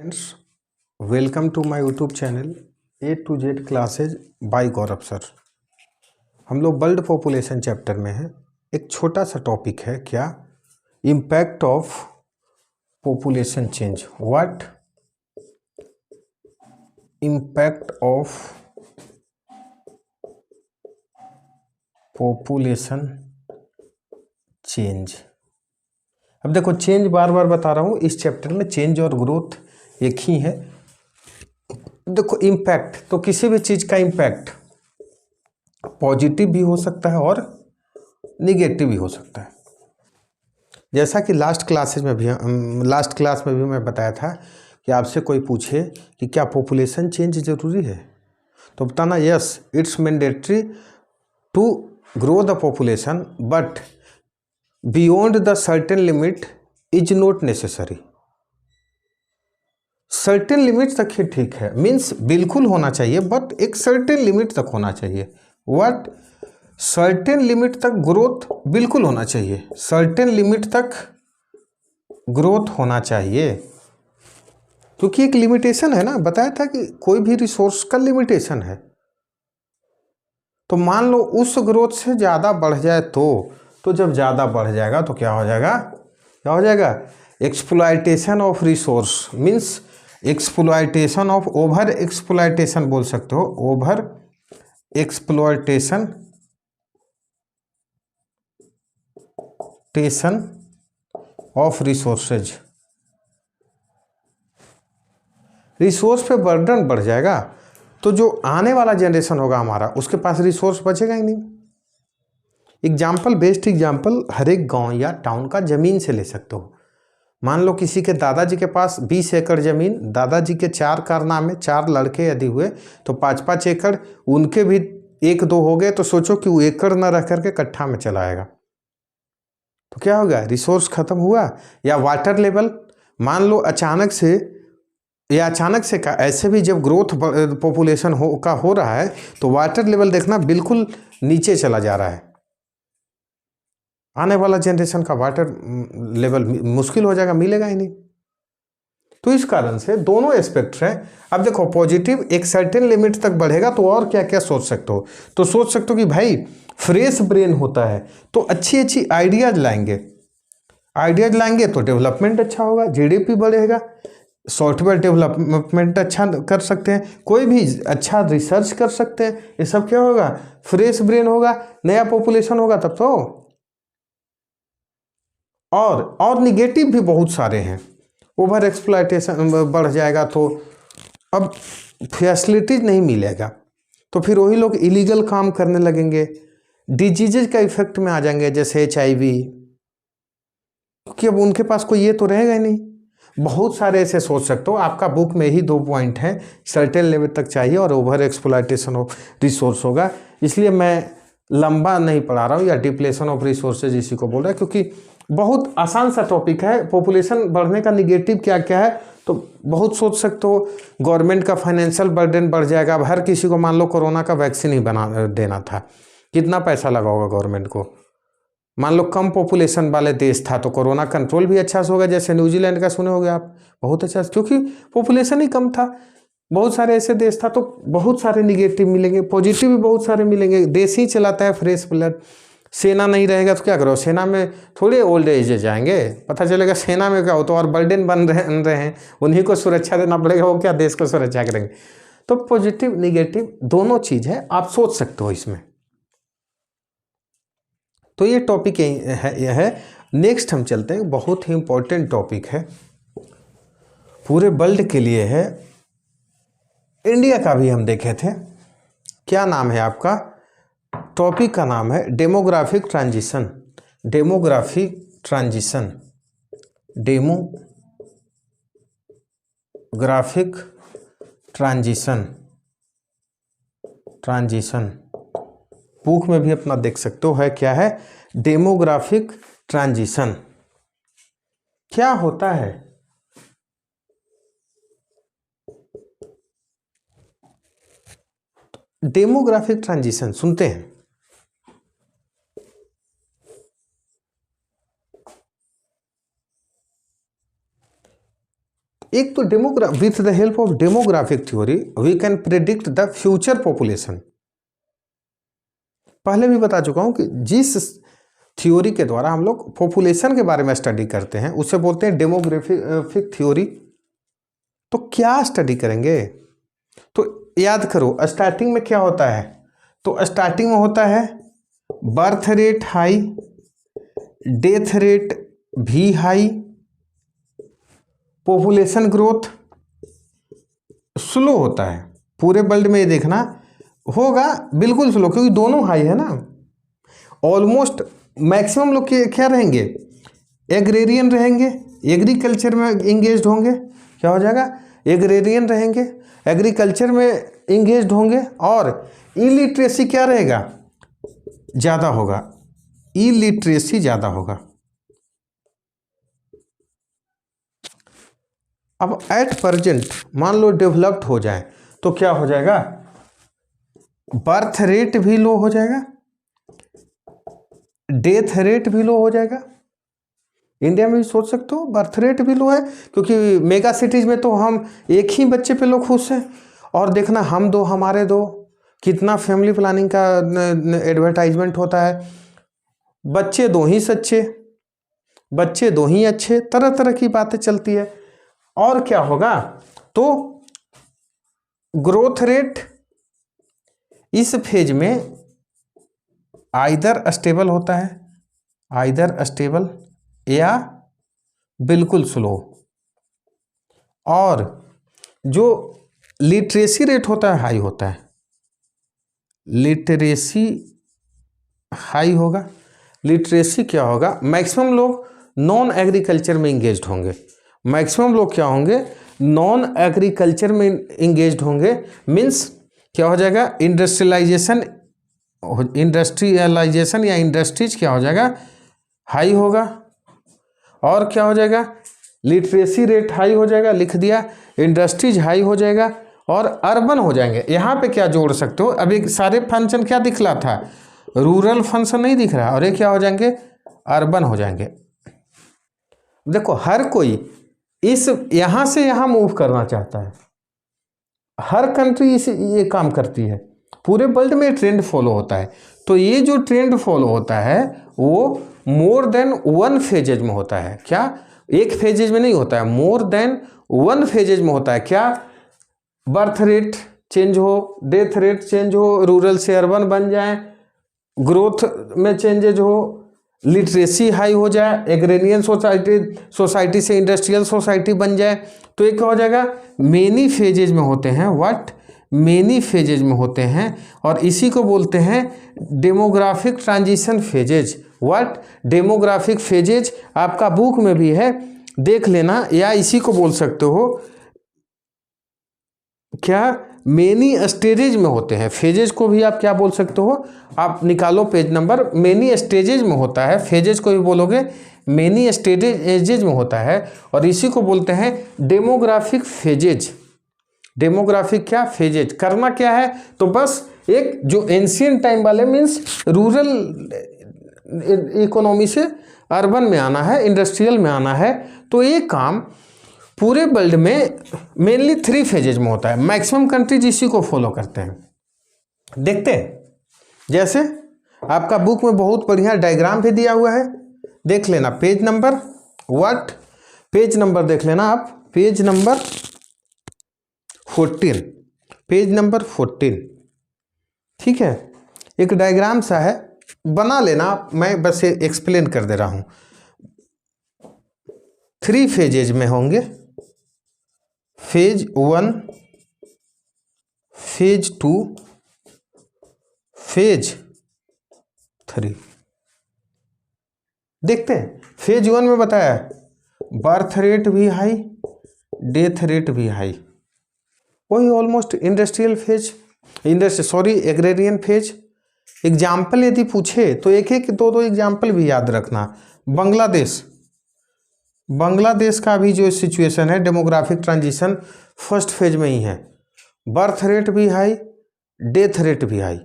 Friends, welcome to my YouTube channel A to Z classes by Gaurav sir. हम लोग world population chapter में हैं। एक छोटा सा टॉपिक है, क्या? Impact of population change. What impact of population change. अब देखो, चेंज बार बार बता रहा हूँ, इस चैप्टर में चेंज और ग्रोथ एक ही है। देखो, इम्पैक्ट तो किसी भी चीज़ का इम्पैक्ट पॉजिटिव भी हो सकता है और निगेटिव भी हो सकता है। जैसा कि लास्ट क्लास में भी मैं बताया था कि आपसे कोई पूछे कि क्या पॉपुलेशन चेंज ज़रूरी है, तो बताना yes, it's mandatory to grow the population but beyond the certain limit is not necessary. Certain limit तक ही ठीक है, मीन्स बिल्कुल होना चाहिए बट एक सर्टेन लिमिट तक होना चाहिए। व्हाट? सर्टेन लिमिट तक ग्रोथ बिल्कुल होना चाहिए, सर्टेन लिमिट तक ग्रोथ होना चाहिए, क्योंकि एक लिमिटेशन है ना। बताया था कि कोई भी रिसोर्स का लिमिटेशन है। तो मान लो उस ग्रोथ से ज़्यादा बढ़ जाए तो जब ज़्यादा बढ़ जाएगा तो क्या हो जाएगा? Exploitation of resource, means exploitation of, over exploitation बोल सकते हो, over exploitation of resources. Resource पे बर्डन बढ़ जाएगा तो जो आने वाला जनरेशन होगा हमारा, उसके पास रिसोर्स बचेगा ही नहीं। एग्जाम्पल, बेस्ट एग्जाम्पल हर एक गांव या टाउन का ज़मीन से ले सकते हो। मान लो किसी के दादाजी के पास 20 एकड़ ज़मीन, दादाजी के 4 कारनामे, 4 लड़के यदि हुए तो 5-5 एकड़, उनके भी 1-2 हो गए, तो सोचो कि वो एकड़ न रह करके कट्ठा में चला आएगा, तो क्या होगा? रिसोर्स खत्म हुआ। या वाटर लेवल, मान लो अचानक से का, ऐसे भी जब ग्रोथ पॉपुलेशन हो रहा है तो वाटर लेवल देखना बिल्कुल नीचे चला जा रहा है। आने वाला जनरेशन का वाटर लेवल मुश्किल हो जाएगा, मिलेगा ही नहीं। तो इस कारण से दोनों एस्पेक्ट्स हैं। अब देखो, पॉजिटिव एक सर्टेन लिमिट तक बढ़ेगा तो और क्या क्या सोच सकते हो? तो सोच सकते हो कि भाई फ्रेश ब्रेन होता है तो अच्छी अच्छी आइडियाज लाएंगे तो डेवलपमेंट अच्छा होगा, जीडीपी बढ़ेगा, सॉफ्टवेयर डेवलपमेंट अच्छा कर सकते हैं, कोई भी अच्छा रिसर्च कर सकते हैं। ये सब क्या होगा? फ्रेश ब्रेन होगा, नया पॉपुलेशन होगा तब तो। और निगेटिव भी बहुत सारे हैं। ओवर एक्सप्लॉयटेशन बढ़ जाएगा तो अब फैसिलिटीज नहीं मिलेगा, तो फिर वही लोग इलीगल काम करने लगेंगे, डिजीजेज का इफेक्ट में आ जाएंगे, जैसे HIV, क्योंकि अब उनके पास कोई ये तो रहेगा ही नहीं। बहुत सारे ऐसे सोच सकते हो। आपका बुक में ही 2 पॉइंट हैं, सर्टेन लेवल तक चाहिए और ओवर एक्सप्लॉयटेशन ऑफ रिसोर्स होगा। इसलिए मैं लंबा नहीं पढ़ा रहा हूँ, या डिप्लेशन ऑफ रिसोर्सेज इसी को बोल रहा है, क्योंकि बहुत आसान सा टॉपिक है। पॉपुलेशन बढ़ने का निगेटिव क्या क्या है तो बहुत सोच सकते हो। गवर्नमेंट का फाइनेंशियल बर्डन बढ़ जाएगा। अब हर किसी को, मान लो कोरोना का वैक्सीन ही बना देना था, कितना पैसा लगा होगा गवर्नमेंट को। मान लो कम पॉपुलेशन वाले देश था तो कोरोना कंट्रोल भी अच्छा से होगा, जैसे न्यूजीलैंड का सुने होगे आप, बहुत अच्छा, क्योंकि पॉपुलेशन ही कम था। बहुत सारे ऐसे देश था तो बहुत सारे निगेटिव मिलेंगे, पॉजिटिव भी बहुत सारे मिलेंगे। देश ही चलाता है फ्रेश ब्लड। सेना नहीं रहेगा तो क्या करो? सेना में थोड़े ओल्ड एज जाएंगे, पता चलेगा सेना में क्या हो तो और बर्डन बन रहे हैं, उन्हीं को सुरक्षा देना पड़ेगा, वो क्या देश को सुरक्षा करेंगे? तो पॉजिटिव निगेटिव दोनों चीज़ है, आप सोच सकते हो इसमें। तो ये टॉपिक यह है। नेक्स्ट हम चलते हैं, बहुत ही इंपॉर्टेंट टॉपिक है, पूरे वर्ल्ड के लिए है, इंडिया का भी हम देखे थे। क्या नाम है आपका? टॉपिक का नाम है demographic transition. Demographic transition, demographic transition book में भी अपना देख सकते हो, है क्या है? डेमोग्राफिक ट्रांजिशन क्या होता है? डेमोग्राफिक ट्रांजिशन सुनते हैं। एक तो with the help of demographic theory we can predict the future population. पहले भी बता चुका हूं कि जिस थ्योरी के द्वारा हम लोग पॉपुलेशन के बारे में स्टडी करते हैं उसे बोलते हैं डेमोग्राफिक थ्योरी। तो क्या स्टडी करेंगे? तो याद करो स्टार्टिंग में क्या होता है, तो स्टार्टिंग में होता है birth rate high, death rate भी हाई, पॉपुलेशन ग्रोथ स्लो होता है। पूरे वर्ल्ड में ये देखना होगा बिल्कुल स्लो, क्योंकि दोनों हाई है ना। ऑलमोस्ट मैक्सिमम लोग क्या रहेंगे, एग्रेरियन रहेंगे, एग्रीकल्चर में इंगेज्ड होंगे। क्या हो जाएगा, एग्रेरियन रहेंगे, एग्रीकल्चर में इंगेज्ड होंगे। और इलिटरेसी क्या रहेगा, ज़्यादा होगा, इलिटरेसी ज़्यादा होगा। अब एट प्रेजेंट मान लो डेवलप्ड हो जाए तो क्या हो जाएगा, बर्थ रेट भी लो हो जाएगा, डेथ रेट भी लो हो जाएगा। इंडिया में भी सोच सकते हो बर्थ रेट भी लो है, क्योंकि मेगा सिटीज में तो हम एक ही बच्चे पे लोग खुश हैं। और देखना हम दो हमारे दो, कितना फैमिली प्लानिंग का एडवर्टाइजमेंट होता है। बच्चे दो ही सच्चे, बच्चे दो ही अच्छे, तरह तरह की बातें चलती है। और क्या होगा, तो ग्रोथ रेट इस फेज में आइदर स्टेबल होता है, आइदर स्टेबल या बिल्कुल स्लो। और जो लिटरेसी रेट होता है हाई होता है, लिटरेसी हाई होगा। लिटरेसी क्या होगा, मैक्सिमम लोग नॉन एग्रीकल्चर में इंगेज्ड होंगे, मैक्सिमम लोग क्या होंगे, नॉन एग्रीकल्चर में इंगेज्ड होंगे। मीन्स क्या हो जाएगा, इंडस्ट्रियलाइजेशन या इंडस्ट्रीज क्या हो जाएगा, हाई होगा। और क्या हो जाएगा, लिटरेसी रेट हाई हो जाएगा, लिख दिया, इंडस्ट्रीज हाई हो जाएगा और अर्बन हो जाएंगे। यहाँ पे क्या जोड़ सकते हो, अभी सारे फंक्शन क्या दिख रहा था, रूरल फंक्शन नहीं दिख रहा, और ये क्या हो जाएंगे, अर्बन हो जाएंगे। देखो हर कोई इस यहाँ से यहाँ मूव करना चाहता है, हर कंट्री ये काम करती है, पूरे वर्ल्ड में ट्रेंड फॉलो होता है। तो ये जो ट्रेंड फॉलो होता है वो मोर देन वन फेजेज में होता है। क्या, एक फेजेज में नहीं होता है, मोर देन वन फेजेज में होता है। क्या, बर्थ रेट चेंज हो, डेथ रेट चेंज हो, रूरल से अर्बन बन जाए, ग्रोथ में चेंजेज हो, लिटरेसी हाई हो जाए, एग्रेरियन सोसाइटी से इंडस्ट्रियल सोसाइटी बन जाए। तो ये क्या हो जाएगा, मेनी फेजेज में होते हैं। व्हाट, मेनी फेजेज में होते हैं, और इसी को बोलते हैं demographic transition phases. What, demographic phases आपका बुक में भी है, देख लेना, या इसी को बोल सकते हो क्या, मेनी स्टेजेज में होते हैं। फेजेज को भी आप क्या बोल सकते हो, आप निकालो पेज नंबर, मेनी स्टेजेज में होता है, फेजेज को भी बोलोगे मेनी स्टेजेज में होता है, और इसी को बोलते हैं डेमोग्राफिक फेजेज। डेमोग्राफिक क्या, फेजेज। करना क्या है, तो बस एक जो एंशियंट टाइम वाले मीन्स रूरल इकोनॉमी से अर्बन में आना है, इंडस्ट्रियल में आना है। तो ये काम पूरे वर्ल्ड में मेनली 3 फेजेज में होता है। मैक्सिमम कंट्रीज इसी को फॉलो करते हैं। देखते हैं, जैसे आपका बुक में बहुत बढ़िया डायग्राम भी दिया हुआ है, देख लेना page number, what, page number देख लेना आप, पेज नंबर 14, पेज नंबर 14, ठीक है। एक डायग्राम सा है, बना लेना, मैं बस एक्सप्लेन कर दे रहा हूं। 3 फेजेज में होंगे, फेज 1, फेज 2, फेज 3। देखते हैं, फेज 1 में बताया बर्थ रेट भी हाई, डेथ रेट भी हाई, वही almost industrial phase, agrarian phase. Example यदि पूछे तो एक एक दो दो एग्जाम्पल भी याद रखना। बांग्लादेश का भी जो सिचुएशन है, डेमोग्राफिक ट्रांजिशन फर्स्ट फेज में ही है, बर्थ रेट भी हाई, डेथ रेट भी हाई,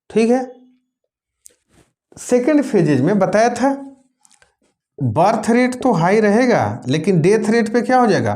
ठीक है। सेकेंड फेजेज में बताया था बर्थ रेट तो हाई रहेगा लेकिन डेथ रेट पे क्या हो जाएगा,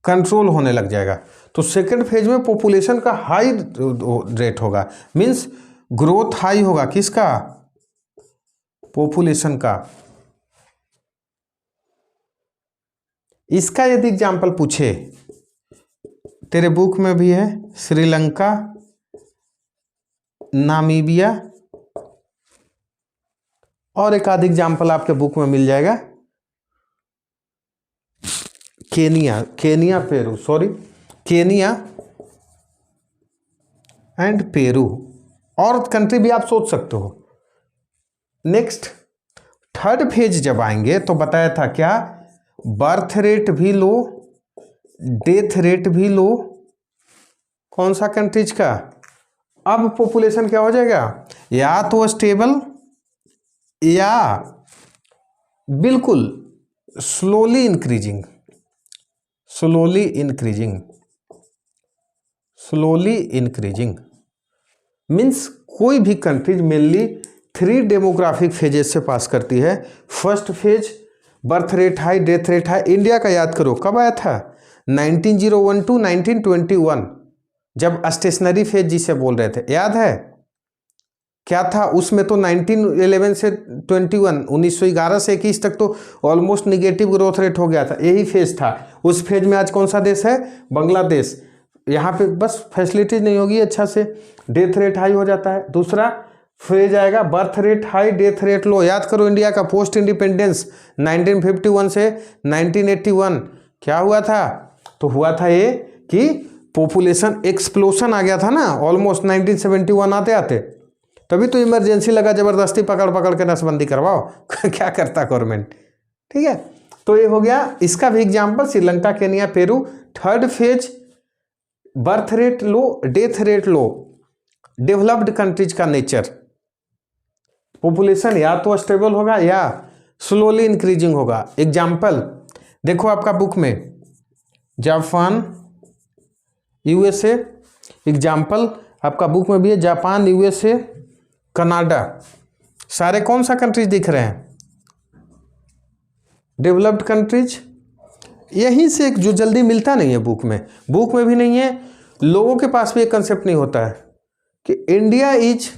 कंट्रोल होने लग जाएगा। तो सेकंड फेज में पॉपुलेशन का हाई रेट होगा, मींस ग्रोथ हाई होगा, किसका, पॉपुलेशन का। इसका यदि एग्जाम्पल पूछे, तेरे बुक में भी है, श्रीलंका, नामीबिया, और एक आध एग्जाम्पल आपके बुक में मिल जाएगा, केनिया एंड पेरू, और कंट्री भी आप सोच सकते हो। नेक्स्ट थर्ड फेज जब आएंगे तो बताया था क्या, बर्थ रेट भी लो, डेथ रेट भी लो, कौन सा कंट्रीज का। अब पॉपुलेशन क्या हो जाएगा, या तो स्टेबल या बिल्कुल स्लोली इंक्रीजिंग मीन्स कोई भी कंट्रीज मेनली 3 डेमोग्राफिक फेजेस से पास करती है। First phase birth rate high, death rate high. India का याद करो कब आया था, 1901 टू 1921, जब स्टेशनरी फेज जिसे बोल रहे थे, याद है क्या था उसमें। तो 1911 से 1911 से 21 तक तो ऑलमोस्ट निगेटिव ग्रोथ रेट हो गया था, यही फेज था। उस फेज में आज कौन सा देश है, बांग्लादेश। यहाँ पे बस फैसिलिटीज नहीं होगी अच्छा से, डेथ रेट हाई हो जाता है। दूसरा फेज आएगा birth rate high, death rate low. याद करो इंडिया का पोस्ट इंडिपेंडेंस 1951 से 1981 क्या हुआ था, तो हुआ था ये कि पॉपुलेशन एक्सप्लोशन आ गया था ना, ऑलमोस्ट 1971 आते आते, तभी तो इमरजेंसी लगा, जबरदस्ती पकड़ के नसबंदी करवाओ क्या करता गवर्नमेंट, ठीक है। तो ये हो गया, इसका भी example Sri Lanka, Kenya, Peru. Third phase birth rate low, death rate low, developed countries का नेचर, पॉपुलेशन या तो स्टेबल होगा या स्लोली इंक्रीजिंग होगा। एग्जाम्पल देखो आपका बुक में, जापान, यूएसए, एग्जाम्पल आपका बुक में भी है, जापान, यूएसए, कनाडा, सारे कौन सा कंट्रीज दिख रहे हैं, डेवलप्ड कंट्रीज। यहीं से एक जो जल्दी मिलता नहीं है बुक में भी नहीं है, लोगों के पास भी एक कंसेप्ट नहीं होता है कि India is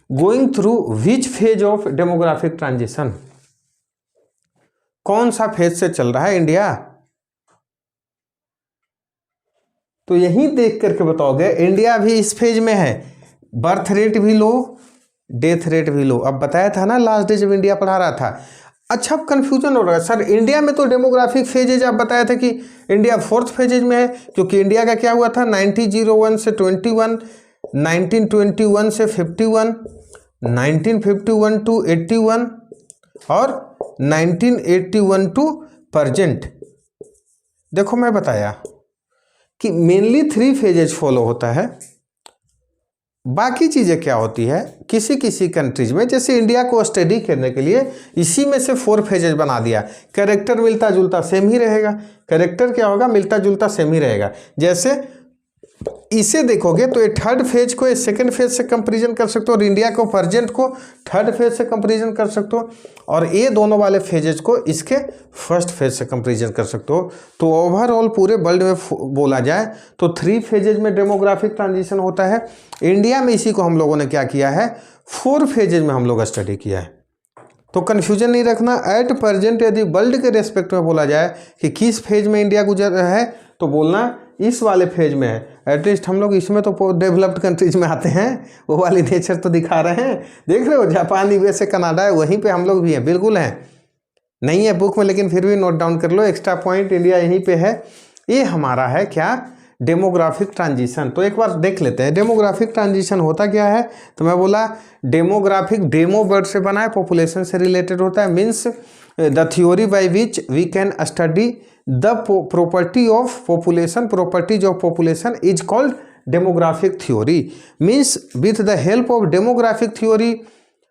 going through which phase of demographic transition, कौन सा फेज से चल रहा है इंडिया। तो यहीं देख करके बताओगे इंडिया भी इस फेज में है, बर्थ रेट भी लो, डेथ रेट भी लो। अब बताया था ना लास्ट डे जब इंडिया पढ़ा रहा था। अच्छा अब कंफ्यूजन हो रहा है, सर इंडिया में तो डेमोग्राफिक फेजेज आप बताया था कि इंडिया फोर्थ फेजेज में है, क्योंकि इंडिया का क्या हुआ था 1901 से 21, 1921 से 51, 1951 टू 81 और 1981 टू प्रेजेंट। देखो मैं बताया कि मेनली 3 फेजेज फॉलो होता है, बाकी चीज़ें क्या होती है किसी किसी कंट्रीज में, जैसे इंडिया को स्टडी करने के लिए इसी में से 4 फेजेज बना दिया। कैरेक्टर मिलता जुलता सेम ही रहेगा, कैरेक्टर क्या होगा, मिलता जुलता सेम ही रहेगा। जैसे इसे देखोगे तो ये थर्ड फेज को सेकंड फेज से कंपैरिजन कर सकते हो, और इंडिया को प्रेजेंट को थर्ड फेज से कंपैरिजन कर सकते हो, और ये दोनों वाले फेजेज को इसके फर्स्ट फेज से कंपैरिजन कर सकते हो। तो ओवरऑल पूरे वर्ल्ड में बोला जाए तो 3 फेजेज में डेमोग्राफिक ट्रांजिशन होता है। इंडिया में इसी को हम लोगों ने क्या किया है, 4 फेजेज में हम लोग स्टडी किया है। तो कन्फ्यूजन नहीं रखना। एट प्रेजेंट यदि वर्ल्ड के रेस्पेक्ट में बोला जाए कि किस फेज में इंडिया गुजर रहा है, तो बोलना इस वाले फेज में है। एटलीस्ट हम लोग इसमें तो डेवलप्ड कंट्रीज में आते हैं, वो वाली नेचर तो दिखा रहे हैं। देख रहे हो जापान, यूएसए, कनाडा है, वहीं पे हम लोग भी हैं, बिल्कुल हैं। नहीं है बुक में लेकिन फिर भी नोट डाउन कर लो, एक्स्ट्रा पॉइंट इंडिया यहीं पे है। ये हमारा है क्या, डेमोग्राफिक ट्रांजिशन। तो एक बार देख लेते हैं डेमोग्राफिक ट्रांजिशन होता क्या है। तो मैं बोला डेमोग्राफिक, डेमो वर्ड से बना है, पॉपुलेशन से रिलेटेड होता है। Means the theory by which we can study the property of population is called demographic theory. Means with the help of demographic theory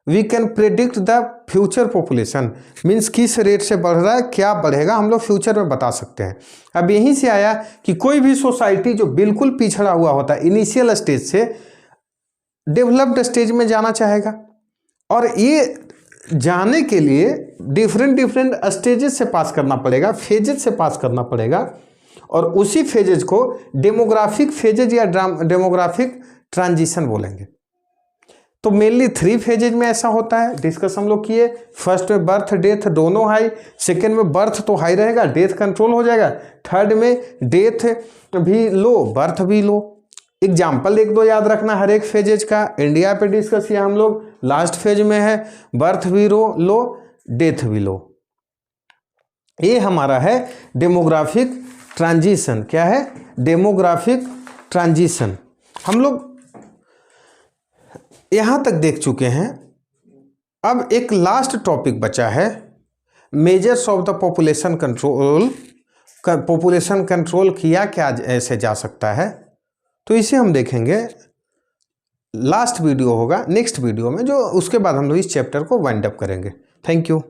we can predict the future population. Means किस rate से बढ़ रहा है, क्या बढ़ेगा, हम लोग future में बता सकते हैं। अब यहीं से आया कि कोई भी सोसाइटी जो बिल्कुल पिछड़ा हुआ होता है, इनिशियल स्टेज से डेवलप्ड स्टेज में जाना चाहेगा, और ये जाने के लिए डिफरेंट डिफरेंट स्टेजेस से पास करना पड़ेगा, फेजेज से पास करना पड़ेगा, और उसी फेजेज को डेमोग्राफिक फेजेज या डेमोग्राफिक ट्रांजिशन बोलेंगे। तो मेनली 3 फेजेज में ऐसा होता है, डिस्कस हम लोग किए। फर्स्ट में बर्थ डेथ दोनों हाई, सेकेंड में बर्थ तो हाई रहेगा, डेथ कंट्रोल हो जाएगा, थर्ड में डेथ भी लो, बर्थ भी लो। एग्जाम्पल 1-2 याद रखना हर एक फेजेज का। इंडिया पे डिस्कस किया हम लोग, लास्ट फेज में है बर्थ भी लो, डेथ भी लो। ये हमारा है डेमोग्राफिक ट्रांजिशन। क्या है? Demographic transition. हम लोग यहां तक देख चुके हैं। अब एक लास्ट टॉपिक बचा है, measures of the population control. Population control किया क्या ऐसे जा सकता है, तो इसे हम देखेंगे। लास्ट वीडियो होगा नेक्स्ट वीडियो में, जो उसके बाद हम लोग इस चैप्टर को वाइंड अप करेंगे। Thank you.